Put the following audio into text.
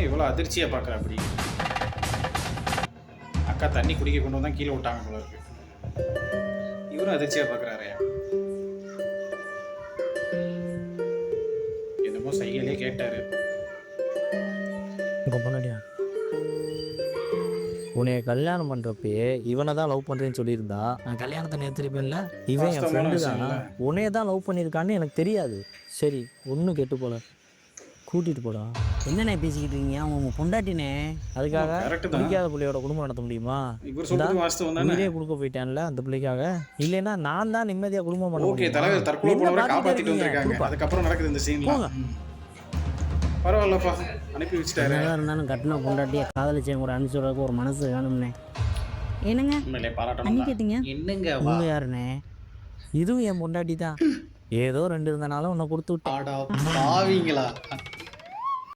ஏன் இவ்வளோ அதிர்ச்சியா பார்க்குற அப்படி? அக்கா தண்ணி குடிக்க கொண்டு வந்தா கீழே விட்டாங்க போல இருக்கு. இவரும் அதிர்ச்சியா பார்க்குறாரு. என்னமோ சைகையிலே கேட்டாரு. இப்போ பண்ணடியா உன்னைய கல்யாணம் பண்ணுறப்பயே இவனை தான் லவ் பண்ணுறேன்னு சொல்லியிருந்தா நான் கல்யாணத்தை நிறுத்திருப்பேன்ல. இவன் என் ஃப்ரெண்டு தான், உன்னைய தான் லவ் பண்ணியிருக்கான்னு எனக்கு தெரியாது. சரி ஒன்றும் கெட்டு போல, கூட்டிகிட்டு போடா. என்னண்ணே பேசிக்கிட்டு இருக்கீங்க? அவங்க பொண்டாட்டினே. அதுக்காக கரெக்ட் தான். பிடிக்காத பிள்ளையோட குடும்பம் நடத்த முடியுமா? இவர் சொல்றது வாஸ்தவம் தானே. உயிரே கொடுக்க போயிட்டேன்ல அந்த பிள்ளைக்காக. இல்லைன்னா நான் தான் நிம்மதியாக குடும்பம் பண்ண ஓகே, முடியும். தலைவர் தற்கொலை போனவரை காப்பாத்திட்டு வந்திருக்காங்க. அதுக்கப்புறம் நடக்குது இந்த சீன்லாம். பரவாயில்லப்பா, அனுப்பி வச்சுட்டாரு. என்னதான் இருந்தாலும் கட்டின பொண்டாட்டியை காதலிச்சவங்க கூட அனுப்பிச்சு விடுறதுக்கு ஒரு மனசு வேணும்னே. என்னங்க உண்மையிலே அன்னி பாராட்டணும். கேட்டீங்க? என்னங்க உங்க யாருண்ணே? இதுவும் என் பொண்டாட்டி தான். ஏதோ 2 இருந்தனால உன்னை கொடுத்து விட்டேன். பாவீங்களா?